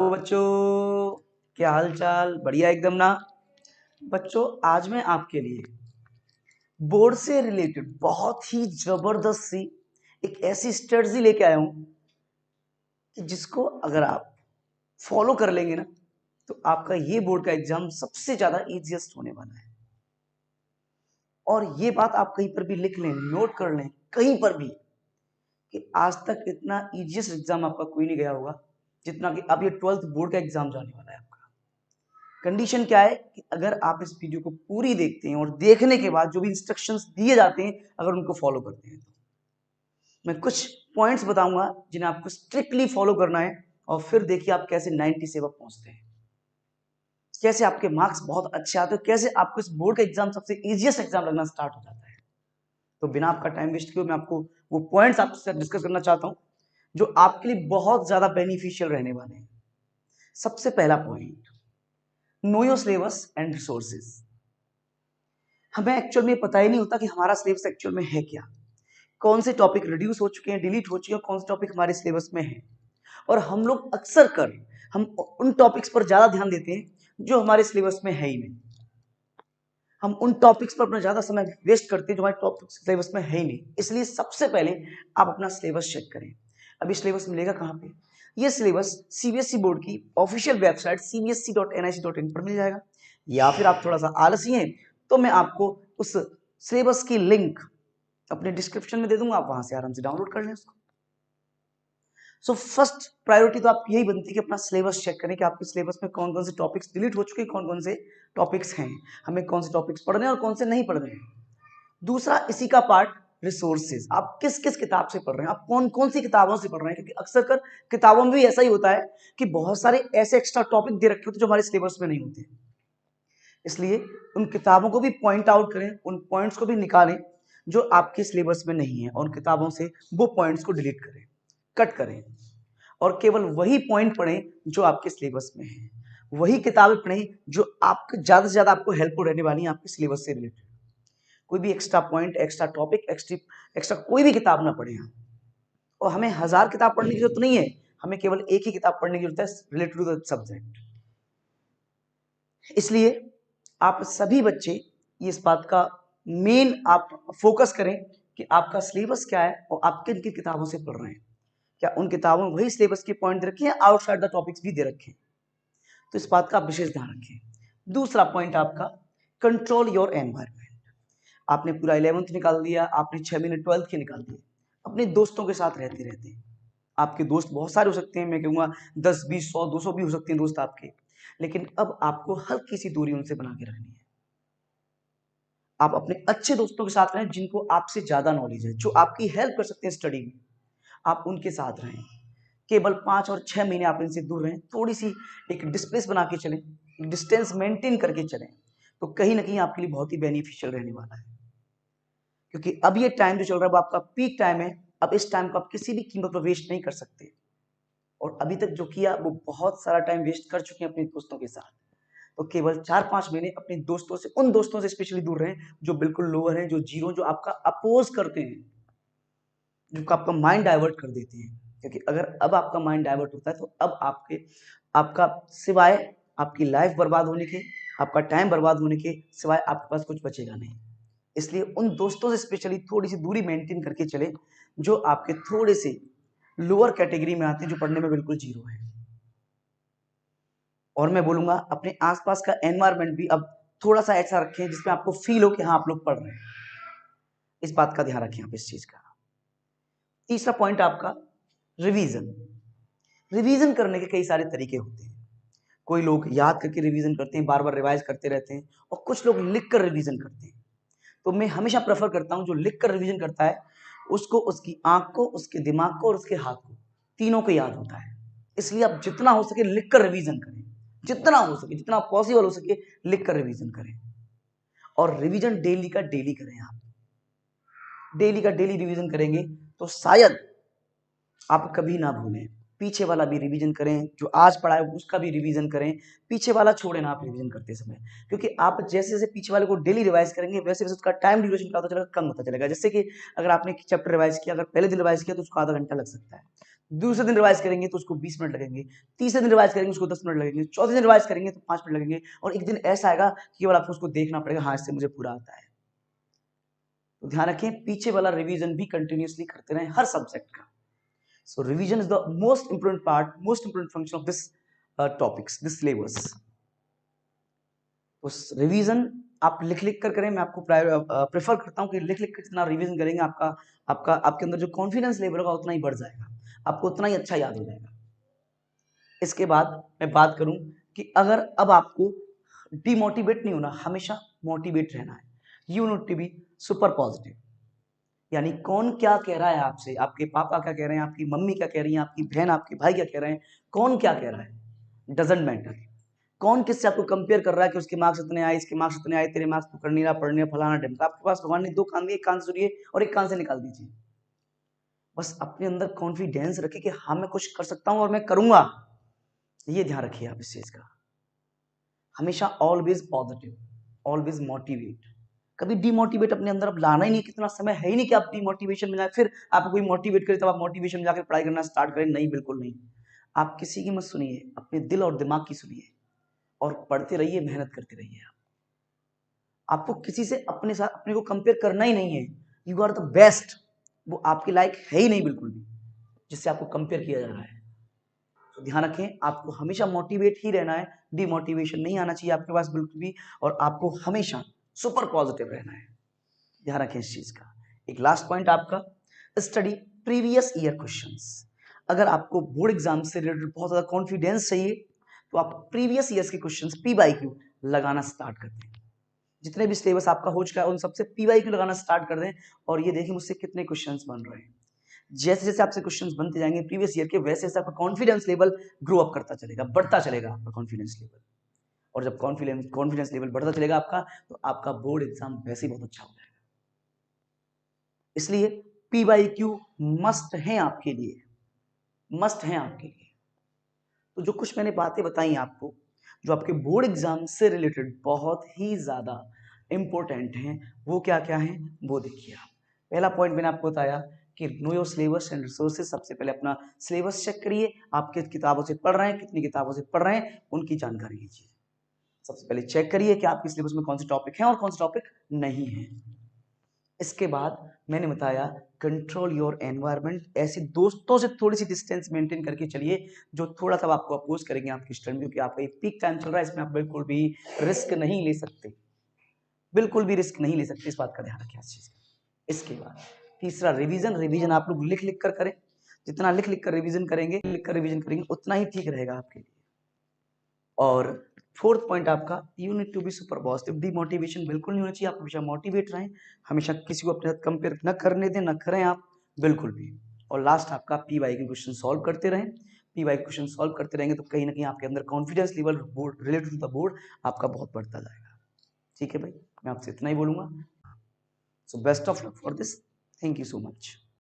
तो बच्चों, क्या हाल चाल? बढ़िया एकदम ना। बच्चों, आज मैं आपके लिए बोर्ड से रिलेटेड बहुत ही जबरदस्त सी एक ऐसी स्ट्रेटजी लेके आया हूं कि जिसको अगर आप फॉलो कर लेंगे ना तो आपका ये बोर्ड का एग्जाम सबसे ज्यादा इजीएस्ट होने वाला है। और ये बात आप कहीं पर भी लिख लें, नोट कर लें कहीं पर भी, कि आज तक इतना इजीएस्ट एग्जाम आपका कोई नहीं गया होगा जितना कि अब ये 12th बोर्ड का एग्जाम जाने वाला है आपका। कंडीशन क्या है कि अगर आप इस वीडियो को पूरी देखते हैं और देखने के बाद जो भी इंस्ट्रक्शंस दिए जाते हैं अगर उनको फॉलो करते हैं तो मैं कुछ पॉइंट्स बताऊंगा जिन्हें आपको स्ट्रिक्टली फॉलो करना है। और फिर देखिए आप कैसे 90 से अब पहुंचते हैं, कैसे आपके मार्क्स बहुत अच्छे आते हैं, कैसे आपको इस बोर्ड का एग्जाम सबसे इजीएस्ट एग्जाम लगना स्टार्ट हो जाता है। तो बिना आपका टाइम वेस्ट किए मैं आपको वो पॉइंट्स आपसे डिस्कस करना चाहता हूं जो आपके लिए बहुत ज्यादा बेनिफिशियल रहने वाले हैं। सबसे पहला point, know your syllabus and resources. हमें एक्चुअल में पता ही नहीं होता कि हमारा सिलेबस एक्चुअल में है क्या, कौन से टॉपिक रिड्यूस हो चुके हैं, डिलीट हो चुके हैं, कौन से टॉपिक हमारे सिलेबस में है। और हम लोग अक्सर कर हम उन टॉपिक्स पर ज्यादा ध्यान देते हैं जो हमारे सिलेबस में है ही नहीं। हम उन टॉपिक्स पर अपना ज्यादा समय वेस्ट करते हैं जो हमारे टॉपिक सिलेबस में है ही नहीं। इसलिए सबसे पहले आप अपना सिलेबस चेक करें। अभी सिलेबस मिलेगा कहाँ पे? ये सिलेबस सीबीएसई बोर्ड की ऑफिशियल वेबसाइट cbsc.nic.in पर मिल जाएगा। या फिर आप थोड़ा सा आलसी हैं तो मैं आपको उस सिलेबस की लिंक अपने डिस्क्रिप्शन में दे दूंगा, आप वहां से आराम से डाउनलोड कर लें उसको। सो फर्स्ट प्रायोरिटी तो आप यही बनती है कि अपना सिलेबस चेक करें कि आपके सिलेबस में कौन कौन से टॉपिक्स डिलीट हो चुके हैं, कौन कौन से टॉपिक्स हैं, हमें कौन से टॉपिक्स पढ़ने हैं और कौन से नहीं पढ़ने हैं। दूसरा इसी का पार्ट, रिसोर्सेज। आप किस किस किताब से पढ़ रहे हैं, आप कौन कौन सी किताबों से पढ़ रहे हैं, क्योंकि अक्सर कर किताबों में भी ऐसा ही होता है कि बहुत सारे ऐसे एक्स्ट्रा टॉपिक दे रखे होते हैं जो हमारे सिलेबस में नहीं होते। इसलिए उन किताबों को भी पॉइंट आउट करें, उन पॉइंट्स को भी निकालें जो आपके सिलेबस में नहीं है, और उन किताबों से वो पॉइंट्स को डिलीट करें, कट करें, और केवल वही पॉइंट पढ़ें जो आपके सिलेबस में है। वही किताबें पढ़ें जो आपके ज्यादा से ज्यादा आपको हेल्पफुल रहने वाली है आपके सिलेबस से रिलेटेड। कोई भी extra point, extra topic, extra कोई भी किताब ना पढ़े हम। और हमें 1000 किताब पढ़ने की जरूरत नहीं है, हमें केवल एक ही किताब पढ़ने की जरूरत है रिलेटेड टू द सब्जेक्ट। इसलिए आप सभी बच्चे इस बात का मेन आप फोकस करें कि आपका सिलेबस क्या है और आप किन किन किताबों से पढ़ रहे हैं। क्या उन किताबों में वही सिलेबस के पॉइंट दे रखे हैं, आउटसाइड द टॉपिक्स भी दे रखे हैं? तो इस बात का आप विशेष ध्यान रखें। दूसरा पॉइंट आपका, कंट्रोल योर एनवायरमेंट। आपने पूरा 11th निकाल दिया, आपने 6 महीने 12th के निकाल दिए, अपने दोस्तों के साथ रहते रहते। आपके दोस्त बहुत सारे हो सकते हैं, मैं कहूँगा 10 20 100 200 भी हो सकते हैं दोस्त आपके, लेकिन अब आपको हल्की सी दूरी उनसे बना के रखनी है। आप अपने अच्छे दोस्तों के साथ रहें जिनको आपसे ज्यादा नॉलेज है, जो आपकी हेल्प कर सकते हैं स्टडी में, आप उनके साथ रहें। केवल 5 और 6 महीने आप इनसे दूर रहें, थोड़ी सी एक डिस्टेंस बना के चलें, डिस्टेंस मेंटेन करके चलें, तो कहीं ना कहीं आपके लिए बहुत ही बेनिफिशियल रहने वाला है। क्योंकि अब ये टाइम जो चल रहा है वो आपका पीक टाइम है। अब इस टाइम को आप किसी भी कीमत पर वेस्ट नहीं कर सकते, और अभी तक जो किया वो बहुत सारा टाइम वेस्ट कर चुके हैं अपने दोस्तों के साथ। तो केवल 4-5 महीने अपने दोस्तों से, उन दोस्तों से स्पेशली दूर रहें जो बिल्कुल लोअर हैं, जो जीरो, जो आपका अपोज करते हैं, जो आपका माइंड डाइवर्ट कर देते हैं। क्योंकि अगर अब आपका माइंड डाइवर्ट होता है तो अब आपका सिवाय आपकी लाइफ बर्बाद होने के, आपका टाइम बर्बाद होने के सिवाय आपके पास कुछ बचेगा नहीं। इसलिए उन दोस्तों से स्पेशली थोड़ी सी दूरी मेंटेन करके चले जो आपके थोड़े से लोअर कैटेगरी में आते हैं, जो पढ़ने में बिल्कुल जीरो है। और मैं बोलूंगा अपने आसपास का एनवायरनमेंट भी अब थोड़ा सा ऐसा रखें जिसमें आपको फील हो कि हाँ आप लोग पढ़ रहे हैं। इस बात का ध्यान रखें आप इस चीज का। तीसरा पॉइंट आपका, रिवीजन। रिवीजन करने के कई सारे तरीके होते हैं। कोई लोग याद करके रिवीजन करते हैं, बार बार रिवाइज करते रहते हैं, और कुछ लोग लिख कर रिवीजन करते हैं। तो मैं हमेशा प्रेफर करता हूं जो लिख कर रिवीजन करता है उसको उसकी आंख को, उसके दिमाग को और उसके हाथ को, तीनों को याद होता है। इसलिए आप जितना हो सके लिख कर रिवीजन करें, जितना हो सके, जितना पॉसिबल हो सके लिख कर रिवीजन करें। और रिवीजन डेली का डेली करें। आप डेली का डेली रिवीजन करेंगे तो शायद आप कभी ना भूलें। पीछे वाला भी रिवीजन करें, जो आज पढ़ा है उसका भी रिवीजन करें, पीछे वाला छोड़े ना आप रिवीजन करते समय। क्योंकि आप जैसे जैसे पीछे वाले को डेली रिवाइज करेंगे वैसे वैसे उसका टाइम ड्यूरेशन क्या होता चलेगा, कम होता चलेगा। जैसे कि अगर आपने चैप्टर रिवाइज किया, अगर पहले दिन रिवाइज किया तो उसको आधा घंटा लग सकता है, दूसरे दिन रिवाइज करेंगे तो उसको 20 मिनट लगेंगे, तीसरे दिन रिवाइज करेंगे उसको 10 मिनट लगेंगे, चौथे दिन रिवाइज करेंगे तो 5 मिनट लगेंगे, और एक दिन ऐसा आएगा कि केवल आपको उसको देखना पड़ेगा, हाँ इससे मुझे पूरा आता है। तो ध्यान रखें, पीछे वाला रिवीजन भी कंटिन्यूअसली करते रहें हर सब्जेक्ट का। So revision is the most important part, most important function of this topics, this syllabus. उस रिवीजन आप लिख लिख कर करें, मैं आपको प्रेफर करता हूं कि लिख लिख कर जितना रिवीजन करेंगे आपके अंदर जो कॉन्फिडेंस लेवल होगा उतना ही बढ़ जाएगा, आपको उतना ही अच्छा याद हो जाएगा। इसके बाद मैं बात करूं कि अगर अब आपको डिमोटिवेट नहीं होना, हमेशा मोटिवेट रहना है, you need to be super positive. यानी कौन क्या कह रहा है आपसे, आपके पापा क्या कह रहे हैं, आपकी मम्मी क्या कह रही है, आपकी बहन आपके भाई क्या कह रहे हैं, कौन क्या कह रहा है, डजेंट मैटर। कौन किससे आपको कंपेयर कर रहा है कि उसके मार्क्स इतने आए, इसके मार्क्स इतने आए, तेरे मार्क्स तो कर नहीं रहा, पढ़ नहीं रहा, फलाना ढिमका। आपके पास भगवान ने 2 कान दिए, एक कान से सुनिए और एक कान से निकाल दीजिए। बस अपने अंदर कॉन्फिडेंस रखिए कि हाँ मैं कुछ कर सकता हूं और मैं करूंगा। ये ध्यान रखिए आप इस चीज का। हमेशा ऑलवेज पॉजिटिव, ऑलवेज मोटिवेट। कभी डिमोटिवेट अपने अंदर अब लाना ही नहीं, कितना समय है ही नहीं कि आप डिमोटिवेशन में जाए, फिर आपको कोई मोटिवेट करे तब आप मोटिवेशन में जाकर पढ़ाई करना स्टार्ट करें। नहीं, बिल्कुल नहीं। आप किसी की मत सुनिए, अपने दिल और दिमाग की सुनिए और पढ़ते रहिए, मेहनत करते रहिए। आपको किसी से अपने साथ अपने को कंपेयर करना ही नहीं है। यू आर द बेस्ट, वो आपके लायक है ही नहीं बिल्कुल भी, जिससे आपको कंपेयर किया जा रहा है। तो ध्यान रखें, आपको हमेशा मोटिवेट ही रहना है, डिमोटिवेशन नहीं आना चाहिए आपके पास बिल्कुल भी, और आपको हमेशा सुपर पॉजिटिव रहना है। ध्यान रखें इस चीज का। एक लास्ट पॉइंट आपका, स्टडी प्रीवियस ईयर क्वेश्चंस। अगर आपको बोर्ड एग्जाम से रिलेटेड बहुत ज्यादा कॉन्फिडेंस चाहिए तो आप प्रीवियस ईयर्स के क्वेश्चंस पी बाई क्यू लगाना स्टार्ट कर दें। जितने भी सिलेबस आपका हो चुका है उन सबसे पी बाई क्यू लगाना स्टार्ट कर दें और ये देखिए मुझसे कितने क्वेश्चंस बन रहे हैं। जैसे जैसे आपसे क्वेश्चंस बनते जाएंगे प्रीवियस ईयर के, वैसे वैसे आपका कॉन्फिडेंस लेवल ग्रो अप करता चलेगा, बढ़ता चलेगा आपका कॉन्फिडेंस लेवल। और जब कॉन्फिडेंस लेवल बढ़ता चलेगा आपका, तो आपका बोर्ड एग्जाम वैसे ही बहुत अच्छा हो जाएगा। इसलिए पी बाई क्यू मस्ट है आपके लिए, मस्ट है आपके लिए। तो जो कुछ मैंने बातें बताई आपको, जो आपके बोर्ड एग्जाम से रिलेटेड बहुत ही ज्यादा इंपॉर्टेंट हैं, वो क्या क्या हैं वो देखिए आप। पहला पॉइंट मैंने आपको बताया कि know your syllabus and resources. सबसे पहले अपना सिलेबस चेक करिए, आप किस किताबों से पढ़ रहे हैं, कितनी किताबों से पढ़ रहे हैं, उनकी जानकारी लीजिए। सबसे पहले चेक करिए कि आपके सिलेबस में कौन से टॉपिक हैं और कौन से टॉपिक नहीं है। इसके बाद मैंने बताया कंट्रोल योर एनवायरनमेंट। ऐसे दोस्तों से थोड़ी सी डिस्टेंस मेंटेन करके चलिए जो थोड़ा सा आपको अपोज करेंगे आपकी स्टडी, क्योंकि आपका एक पीक टाइम चल रहा है, इसमें आप बिल्कुल भी रिस्क नहीं ले सकते, बिल्कुल भी रिस्क नहीं ले सकते, इस बात का ध्यान रखें इस चीज का। इसके बाद तीसरा रिवीजन। रिवीजन आप लोग लिख लिख कर करें, जितना लिख लिख कर रिवीजन करेंगे उतना ही ठीक रहेगा आपके लिए। और फोर्थ पॉइंट आपका, you need to be super positive. Demotivation बिल्कुल नहीं होना चाहिए, आप हमेशा मोटिवेट रहें, हमेशा किसी को अपने साथ कंपेयर न करने दें, न करें आप बिल्कुल भी। और लास्ट आपका पी वाई के क्वेश्चन सॉल्व करते रहें। पी वाई क्वेश्चन सॉल्व करते रहेंगे तो कहीं ना कहीं आपके अंदर confidence level board related to the board आपका बहुत बढ़ता जाएगा। ठीक है भाई, मैं आपसे इतना ही बोलूंगा। So best of luck for this, thank you so much.